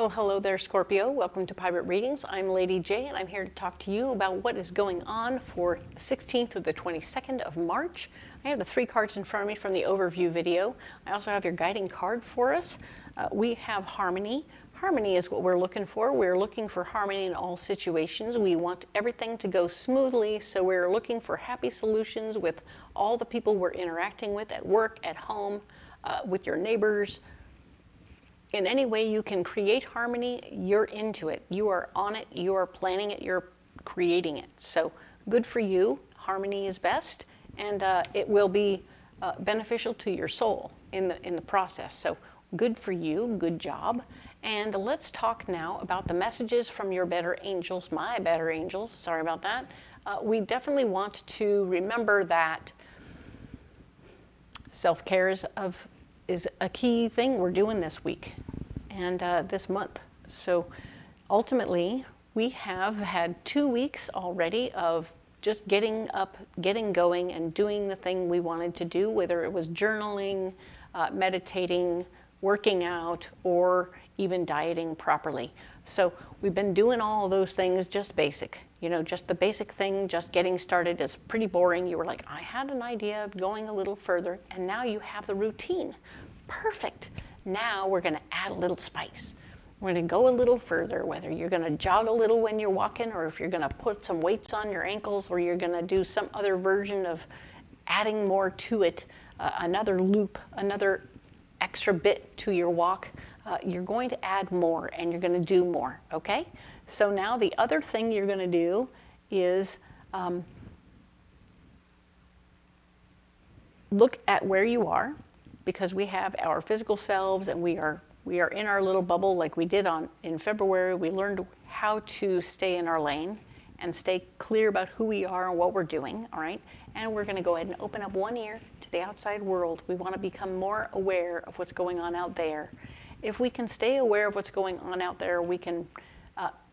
Well, hello there, Scorpio. Welcome to Pirate Readings. I'm Lady J, and I'm here to talk to you about what is going on for the 16th through the 22nd of March. I have the 3 cards in front of me from the overview video. I also have your guiding card for us. We have harmony. Harmony is what we're looking for. We're looking for harmony in all situations. We want everything to go smoothly, so we're looking for happy solutions with all the people we're interacting with at work, at home, with your neighbors. In any way you can create harmony, you're into it. You are on it, you are planning it, you're creating it. So good for you. Harmony is best, and it will be beneficial to your soul in the process. So good for you, good job. And let's talk now about the messages from your better angels, my better angels. Sorry about that. We definitely want to remember that self-care is a key thing we're doing this week and this month. So ultimately, we have had 2 weeks already of just getting up, getting going, and doing the thing we wanted to do, whether it was journaling, meditating, working out, or even dieting properly. So we've been doing all of those things, just basic. You know, just the basic thing, just getting started is pretty boring. You were like, I had an idea of going a little further, and now you have the routine. Perfect. Now we're going to add a little spice. We're going to go a little further, whether you're going to jog a little when you're walking, or if you're going to put some weights on your ankles, or you're going to do some other version of adding more to it, another loop, another extra bit to your walk. You're going to add more, and you're going to do more, okay? So now the other thing you're going to do is look at where you are, because we have our physical selves, and we are in our little bubble like we did in February. We learned how to stay in our lane and stay clear about who we are and what we're doing, all right? And we're going to go ahead and open up one ear to the outside world. We want to become more aware of what's going on out there. If we can stay aware of what's going on out there, we can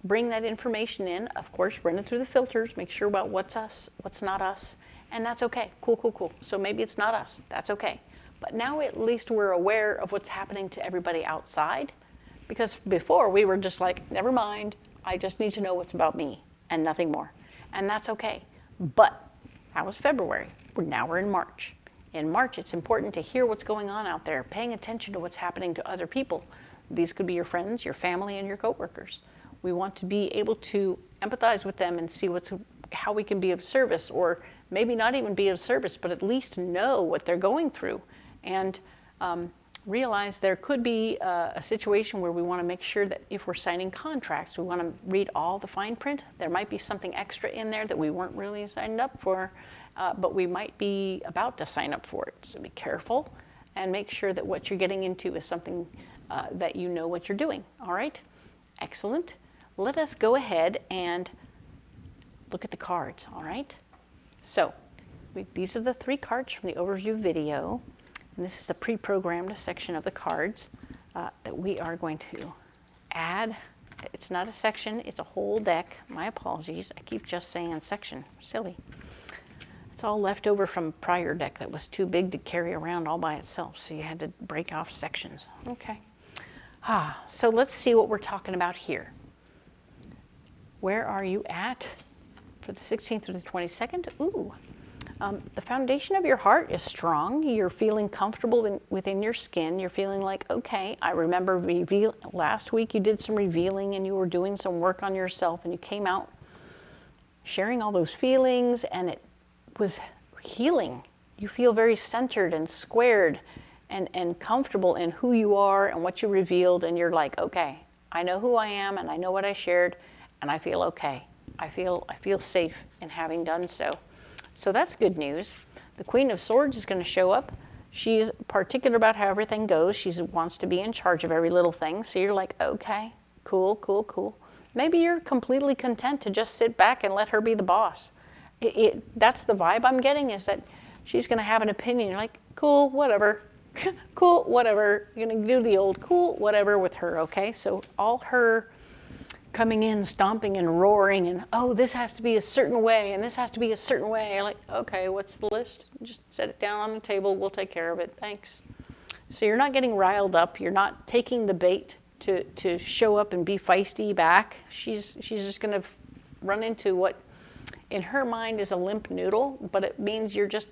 bring that information in, of course, run it through the filters, make sure about what's us, what's not us, and that's okay. Cool, cool, cool. So maybe it's not us. That's okay. But now at least we're aware of what's happening to everybody outside, because before we were just like, never mind, I just need to know what's about me and nothing more. And that's okay. But that was February. Now we're in March. In March, it's important to hear what's going on out there, paying attention to what's happening to other people. These could be your friends, your family, and your coworkers. We want to be able to empathize with them and see how we can be of service, or maybe not even be of service, but at least know what they're going through, and realize there could be a situation where we want to make sure that if we're signing contracts, we want to read all the fine print. There might be something extra in there that we weren't really signed up for, but we might be about to sign up for it. So be careful and make sure that what you're getting into is something that you know what you're doing. All right? Excellent. Let us go ahead and look at the cards. All right? So these are the 3 cards from the overview video. And this is the pre-programmed section of the cards that we are going to add. It's not a section, it's a whole deck. My apologies. I keep just saying section. Silly. It's all left over from a prior deck that was too big to carry around all by itself, so you had to break off sections. Okay. So let's see what we're talking about here. Where are you at for the 16th through the 22nd? Ooh. The foundation of your heart is strong. You're feeling comfortable within your skin. You're feeling like, okay, I remember last week you did some revealing and you were doing some work on yourself, and you came out sharing all those feelings, and it was healing. You feel very centered and squared and comfortable in who you are and what you revealed, and you're like, okay, I know who I am and I know what I shared, and I feel okay. I feel safe in having done so. So that's good news. The Queen of Swords is going to show up. She's particular about how everything goes. She wants to be in charge of every little thing. So you're like, okay, cool, cool, cool. Maybe you're completely content to just sit back and let her be the boss. That's the vibe I'm getting, is that she's going to have an opinion. You're like, cool, whatever. Cool, whatever. You're going to do the old cool, whatever with her, okay? So all her coming in, stomping and roaring, and oh, this has to be a certain way, and this has to be a certain way. You're like, okay, what's the list? Just set it down on the table. We'll take care of it. Thanks. So you're not getting riled up. You're not taking the bait. to show up and be feisty back. She's just going to run into what in her mind is a limp noodle, but it means you're just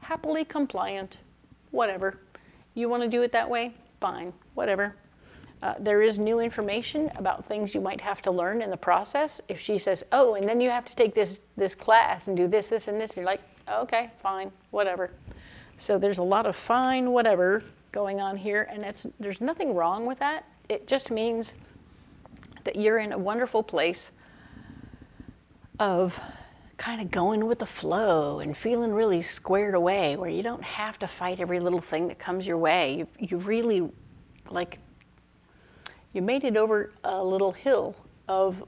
happily compliant. Whatever. You want to do it that way? Fine. Whatever. There is new information about things you might have to learn in the process. If she says, oh, and then you have to take this class and do this, and this, you're like, okay, fine, whatever. So there's a lot of fine, whatever going on here, and there's nothing wrong with that. It just means that you're in a wonderful place of kind of going with the flow and feeling really squared away, where you don't have to fight every little thing that comes your way. You really, like, you made it over a little hill of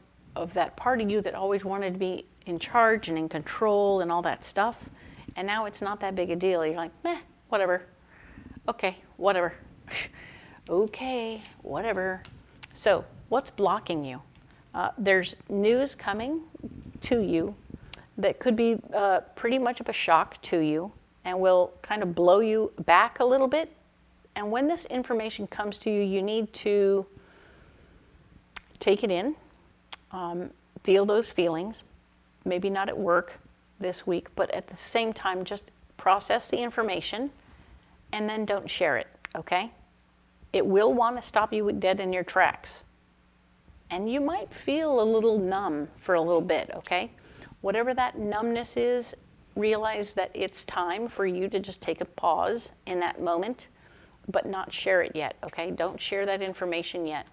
that part of you that always wanted to be in charge and in control and all that stuff. And now it's not that big a deal. You're like, meh, whatever. Okay, whatever. Okay, whatever. So what's blocking you? There's news coming to you that could be pretty much of a shock to you and will kind of blow you back a little bit. And when this information comes to you, you need to take it in, feel those feelings, maybe not at work this week, but at the same time, just process the information and then don't share it, okay? It will want to stop you dead in your tracks. And you might feel a little numb for a little bit, okay? Whatever that numbness is, realize that it's time for you to just take a pause in that moment, but not share it yet, okay? Don't share that information yet.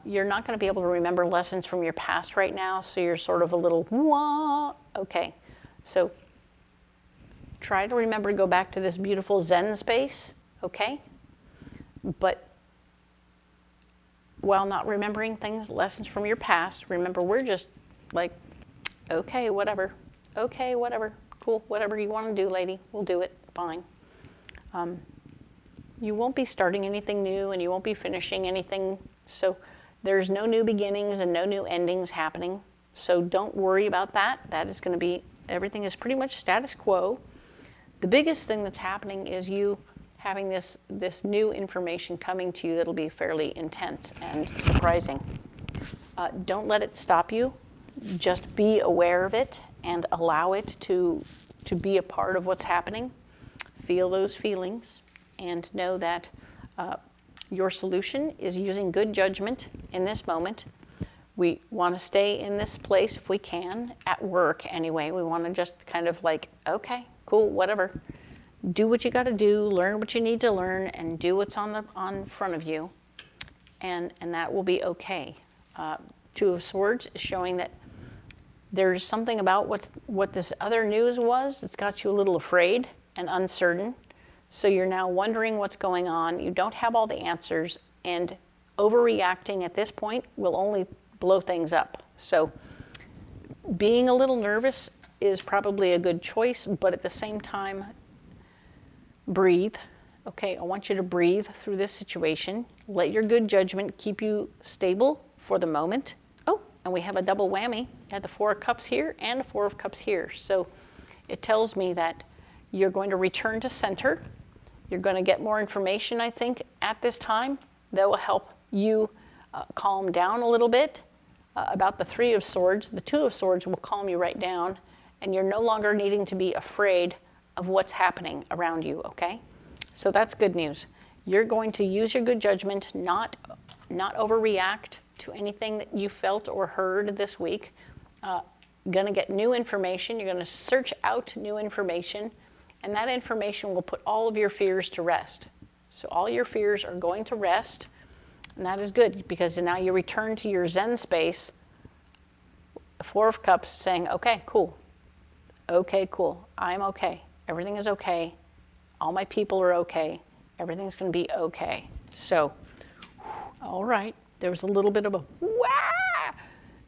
You're not going to be able to remember lessons from your past right now, so you're sort of a little, wah, okay. So try to remember to go back to this beautiful Zen space, okay? But while not remembering things, lessons from your past, remember we're just like, okay, whatever, cool, whatever you want to do, lady, we'll do it, fine. You won't be starting anything new and you won't be finishing anything. So there's no new beginnings and no new endings happening. So don't worry about that. That is going to be, everything is pretty much status quo. The biggest thing that's happening is you having this new information coming to you that'll be fairly intense and surprising. Don't let it stop you. Just be aware of it and allow it to be a part of what's happening. Feel those feelings and know that your solution is using good judgment in this moment. We want to stay in this place if we can, at work anyway. We want to just kind of like, okay, cool, whatever. Do what you got to do, learn what you need to learn, and do what's on front of you, and that will be okay. Two of Swords is showing that there's something about what this other news was that's got you a little afraid and uncertain. So you're now wondering what's going on. You don't have all the answers, and overreacting at this point will only blow things up. So being a little nervous is probably a good choice, but at the same time, breathe. Okay, I want you to breathe through this situation. Let your good judgment keep you stable for the moment. Oh, and we have a double whammy. You have the Four of Cups here and the Four of Cups here. So it tells me that you're going to return to center. You're going to get more information, I think, at this time that will help you calm down a little bit. About the Three of Swords, the Two of Swords will calm you right down, and you're no longer needing to be afraid of what's happening around you, okay? So that's good news. You're going to use your good judgment, not overreact to anything that you felt or heard this week. Going to get new information. You're going to search out new information, and that information will put all of your fears to rest. So all your fears are going to rest, and that is good because now you return to your Zen space. Four of Cups saying, okay, cool. Okay, cool. I'm okay. Everything is okay. All my people are okay. Everything's going to be okay. So, all right. There was a little bit of a wah,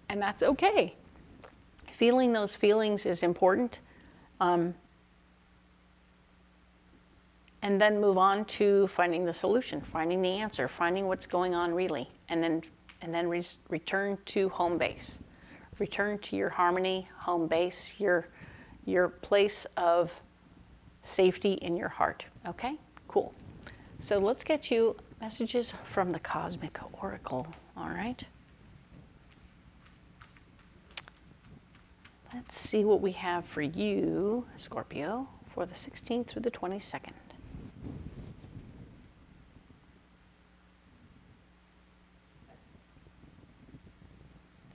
and that's okay. Feeling those feelings is important. And then move on to finding the solution, finding the answer, finding what's going on really, and then return to home base. Return to your harmony, home base, your place of safety in your heart. Okay, cool. So let's get you Messages from the Cosmic Oracle, all right? Let's see what we have for you, Scorpio, for the 16th through the 22nd.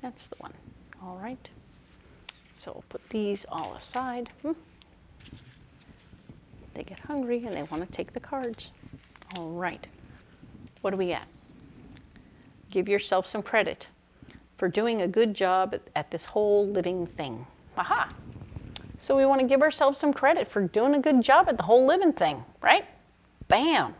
That's the one, all right? So we'll put these all aside. They get hungry and they want to take the cards. All right. What do we got? Give yourself some credit for doing a good job at this whole living thing. Aha! So we want to give ourselves some credit for doing a good job at the whole living thing, right? Bam!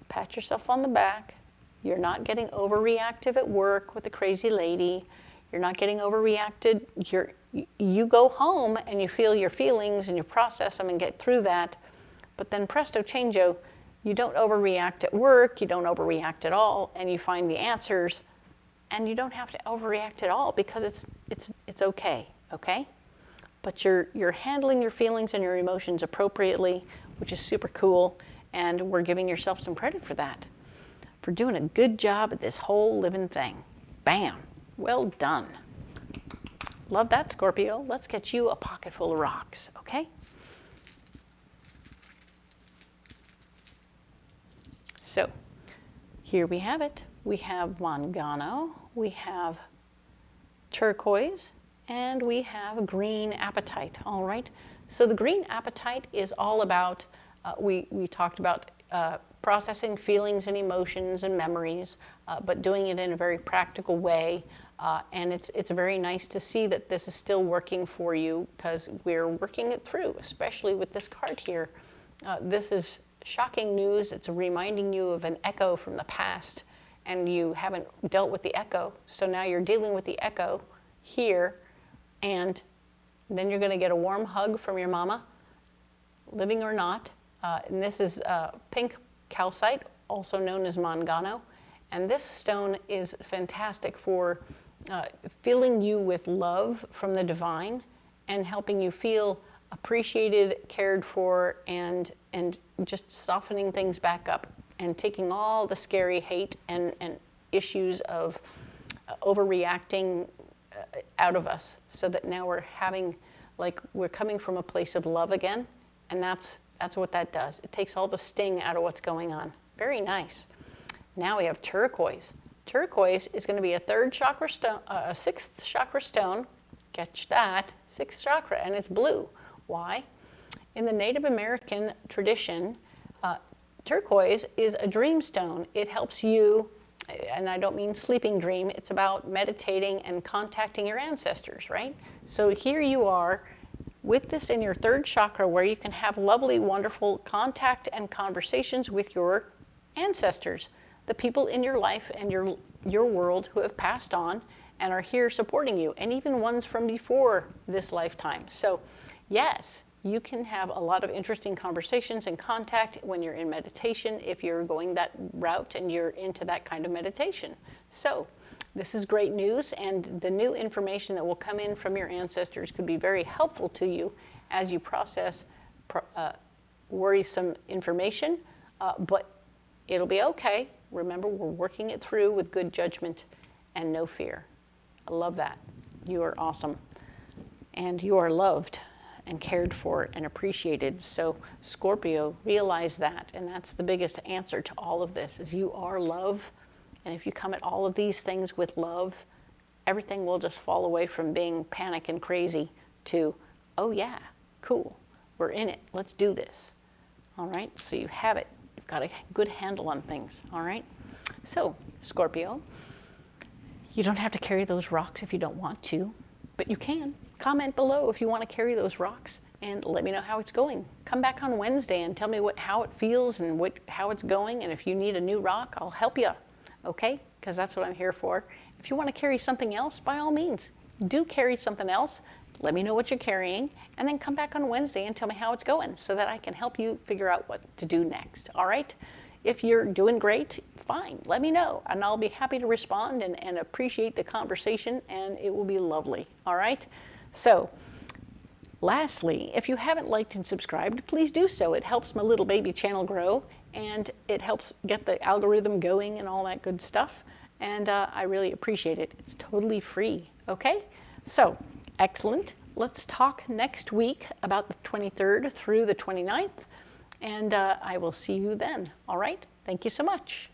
Pat yourself on the back. You're not getting overreactive at work with the crazy lady. You're not getting overreacted. You go home and you feel your feelings and you process them and get through that. But then presto changeo, you don't overreact at work, you don't overreact at all, and you find the answers, and you don't have to overreact at all because it's okay, okay? But you're handling your feelings and your emotions appropriately, which is super cool, and we're giving yourself some credit for that, for doing a good job at this whole living thing. Bam! Well done. Love that, Scorpio. Let's get you a pocket full of rocks, okay? So, here we have it. We have Mangano, we have turquoise, and we have green apatite, all right? So the green apatite is all about, we talked about processing feelings and emotions and memories, but doing it in a very practical way. And it's very nice to see that this is still working for you because we're working it through, especially with this card here. This is shocking news. It's reminding you of an echo from the past, and you haven't dealt with the echo. So now you're dealing with the echo here, and then you're going to get a warm hug from your mama, living or not. And this is pink calcite, also known as Mangano. And this stone is fantastic for filling you with love from the divine and helping you feel appreciated, cared for, and just softening things back up and taking all the scary hate and issues of overreacting out of us, so that now we're having, like, we're coming from a place of love again, and that's what that does. It takes all the sting out of what's going on. Very nice. Now we have turquoise. Turquoise is going to be a third chakra stone, a sixth chakra stone. Catch that, sixth chakra, and it's blue. Why? In the Native American tradition, turquoise is a dream stone. It helps you, and I don't mean sleeping dream, it's about meditating and contacting your ancestors, right? So here you are with this in your third chakra where you can have lovely, wonderful contact and conversations with your ancestors, the people in your life and your world who have passed on and are here supporting you, and even ones from before this lifetime. So yes, you can have a lot of interesting conversations and contact when you're in meditation, if you're going that route and you're into that kind of meditation. So this is great news, and the new information that will come in from your ancestors could be very helpful to you as you process worrisome information, but it'll be okay. Remember, we're working it through with good judgment and no fear. I love that. You are awesome, and you are loved and cared for and appreciated. So Scorpio, realize that, and that's the biggest answer to all of this, is you are love. And if you come at all of these things with love, everything will just fall away from being panic and crazy to, oh yeah, cool, we're in it, let's do this. All right, so you have it. You've got a good handle on things, all right? So, Scorpio, you don't have to carry those rocks if you don't want to, but you can. Comment below if you want to carry those rocks and let me know how it's going. Come back on Wednesday and tell me how it feels and how it's going, and if you need a new rock, I'll help you. Okay? Because that's what I'm here for. If you want to carry something else, by all means, do carry something else. Let me know what you're carrying, and then come back on Wednesday and tell me how it's going so that I can help you figure out what to do next. All right? If you're doing great, fine. Let me know, and I'll be happy to respond and appreciate the conversation, and it will be lovely. All right? So Lastly, if you haven't liked and subscribed, please do so. It helps my little baby channel grow, and it helps get the algorithm going and all that good stuff. And I really appreciate it. It's totally free, okay? So, excellent. Let's talk next week about the 23rd through the 29th, and I will see you then, all right? Thank you so much.